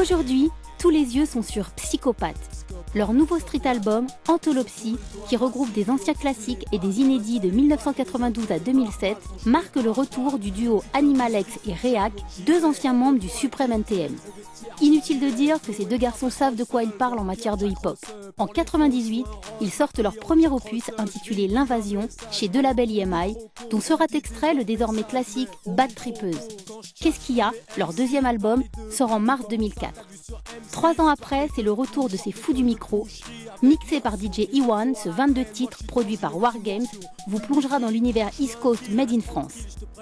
Aujourd'hui, tous les yeux sont sur Psychopathe. Leur nouveau street album, Antholopsie, qui regroupe des anciens classiques et des inédits de 1992 à 2007, marque le retour du duo Animalex et Réac, deux anciens membres du Supreme NTM. Inutile de dire que ces deux garçons savent de quoi ils parlent en matière de hip-hop. En 98, ils sortent leur premier opus intitulé L'Invasion chez deux labels EMI, dont sera extrait le désormais classique Bad Trippeuse. Qu'est-ce qu'il y a ? Leur deuxième album sort en mars 2004. 3 ans après, c'est le retour de ces fous du micro. Mixé par DJ Iwan, ce 22 titres produit par Wargames vous plongera dans l'univers East Coast Made in France.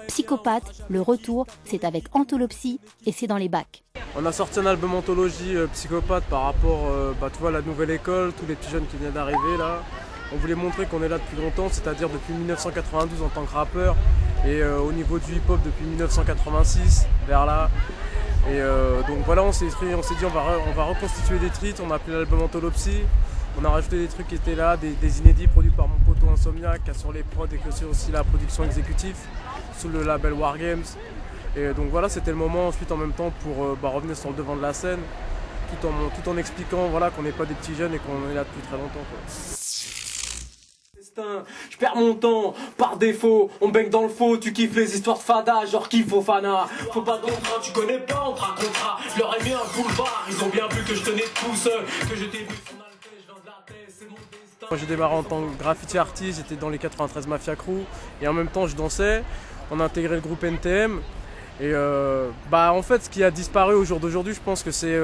Psychopathe, le retour, c'est avec Antholopsie et c'est dans les bacs. On a sorti un album anthologie Psychopathe par rapport tu vois, à la nouvelle école, tous les petits jeunes qui viennent d'arriver là. On voulait montrer qu'on est là depuis longtemps, c'est-à-dire depuis 1992 en tant que rappeur et au niveau du hip-hop depuis 1986 vers là. Et donc voilà, on s'est dit on va reconstituer des titres, on a appelé l'album Antholopsie. On a rajouté des trucs qui étaient là, des inédits produits par mon poteau Insomniac qui a sur les prods et qui a aussi la production exécutive sous le label Wargames. Et donc voilà, c'était le moment ensuite en même temps pour revenir sur le devant de la scène tout en expliquant voilà, qu'on n'est pas des petits jeunes et qu'on est là depuis très longtemps, quoi. Je perds mon temps, par défaut, on baigne dans le faux, tu kiffes les histoires de fada, genre kiff au fana. Faut pas d'emprunt, tu connais pas, on te racontera. Je leur ai mis un boulevard, ils ont bien vu que je tenais tout seul, que je t'ai vu sur Alpes, je viens de la tête, c'est mon destin. Moi j'ai démarré en tant que graffiti artiste, j'étais dans les 93 Mafia Crew et en même temps je dansais. On a intégré le groupe NTM. Et en fait ce qui a disparu au jour d'aujourd'hui, je pense que c'est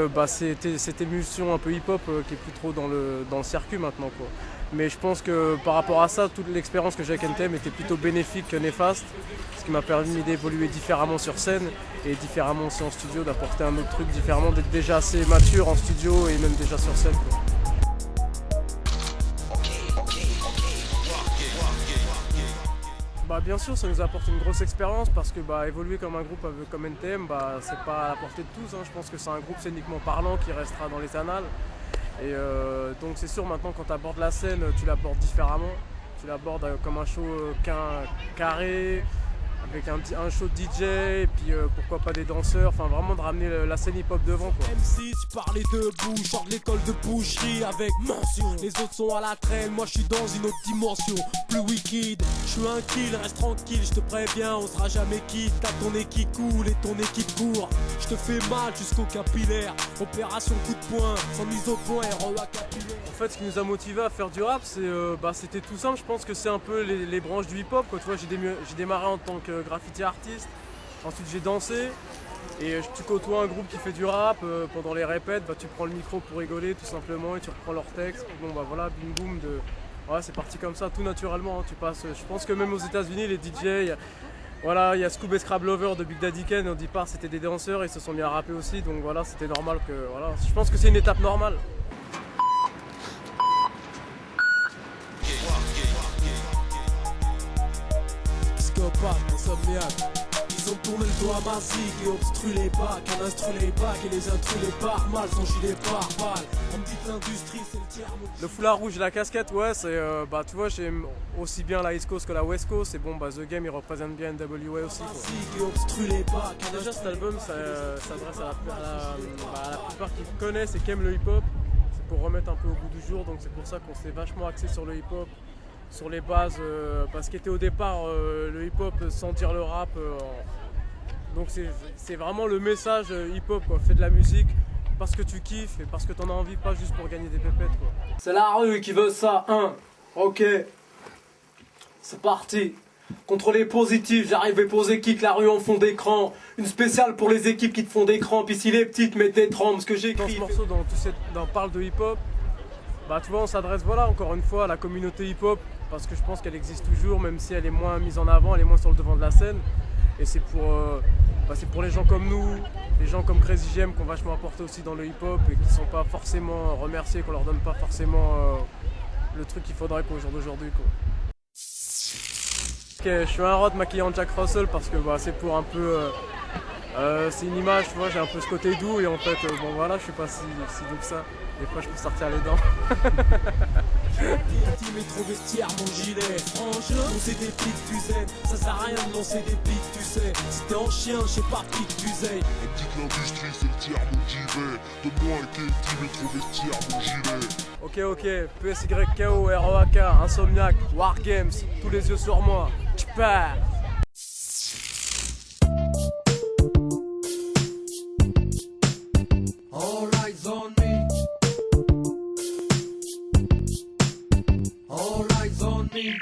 cette émulsion un peu hip-hop qui est plus trop dans le circuit maintenant, quoi. Mais je pense que par rapport à ça, toute l'expérience que j'ai avec NTM était plutôt bénéfique que néfaste, ce qui m'a permis d'évoluer différemment sur scène et différemment aussi en studio, d'apporter un autre truc différemment, d'être déjà assez mature en studio et même déjà sur scène, quoi. Bien sûr, ça nous apporte une grosse expérience parce que évoluer comme un groupe comme NTM, c'est pas à la portée de tous, hein. Je pense que c'est un groupe scéniquement parlant qui restera dans les annales. Et donc c'est sûr, maintenant quand tu abordes la scène, tu l'abordes différemment. Tu l'abordes comme un show carré, avec un show de DJ, et puis pourquoi pas des danseurs, enfin vraiment de ramener la scène hip-hop devant, quoi. M6, tu parlais debout, genre de l'école de boucherie avec mention. Les autres sont à la traîne, moi je suis dans une autre dimension. Plus wicked, je suis un kill, reste tranquille, je te préviens, on sera jamais quitte. T'as ton nez qui coule et ton équipe court. Je te fais mal jusqu'au capillaire. Opération coup de poing, sans mise au point, REA capillaire. En fait, ce qui nous a motivé à faire du rap, c'était tout simple. Je pense que c'est un peu les branches du hip-hop, quoi. Tu vois, j'ai démarré en tant que graffiti artiste. Ensuite, j'ai dansé. Et tu côtoies un groupe qui fait du rap. Pendant les répètes, tu prends le micro pour rigoler, tout simplement, et tu reprends leurs textes. Puis bon, voilà, bim boum. Ouais, c'est parti comme ça, tout naturellement. Hein. Tu passes. Je pense que même aux États-Unis, les DJ. Voilà, il y a Scoob et Scrab Lover de Big Daddy Kane. Au départ, c'était des danseurs et ils se sont mis à rapper aussi. Donc voilà, c'était normal que. Voilà. Je pense que c'est une étape normale. Psychopathe, Insomniac. Ils ont tourné le dos à ma zig et obstrué les bacs. On instruit les bacs et les intrus les par mal sont gilets par balles. On me dit que l'industrie c'est le tiers. Le foulard rouge et la casquette, ouais, c'est tu vois, j'aime aussi bien la East Coast que la West Coast. Et bon, The Game il représente bien NWA aussi, quoi. Déjà cet album s'adresse à la plupart qui connaissent et qui aiment le hip-hop. C'est pour remettre un peu au goût du jour, donc c'est pour ça qu'on s'est vachement axé sur le hip-hop, sur les bases, parce qu'était au départ le hip-hop sans dire le rap. Donc c'est vraiment le message hip-hop, quoi. Fais de la musique parce que tu kiffes et parce que t'en as envie, pas juste pour gagner des pépettes, quoi. C'est la rue qui veut ça, hein. Ok. C'est parti. Contre les positifs, j'arrive à poser kick la rue en fond d'écran. Une spéciale pour les équipes qui te font d'écran. Puis si les petites mettent des trembles, ce que j'ai dans écrit. ce morceau, dans parle de hip-hop, tu vois, on s'adresse encore une fois à la communauté hip-hop parce que je pense qu'elle existe toujours, même si elle est moins mise en avant, elle est moins sur le devant de la scène. Et c'est pour les gens comme nous, les gens comme Crazy GM qui ont vachement apporté aussi dans le hip-hop et qui sont pas forcément remerciés, qu'on leur donne pas forcément le truc qu'il faudrait pour le jour d'aujourd'hui, quoi. Ok, je suis un rot maquillé en Jack Russell parce que c'est pour un peu C'est une image, tu vois, j'ai un peu ce côté doux et en fait, bon voilà, je suis pas si doux que ça. Des fois, je peux sortir les dents. Team est trop vestiaire, mon gilet. Franchement, c'est des pics du zen. Ça sert à rien de lancer des pics, tu sais. Si t'es en chien, je sais pas, pique du zen. On dit que l'industrie c'est le tiers, mon gilet. Donne-moi un team est trop vestiaire, mon gilet. Ok, PSYKO, ROAK, Insomniac, Wargames, tous les yeux sur moi. Tchpa. All eyes on me. All eyes on me.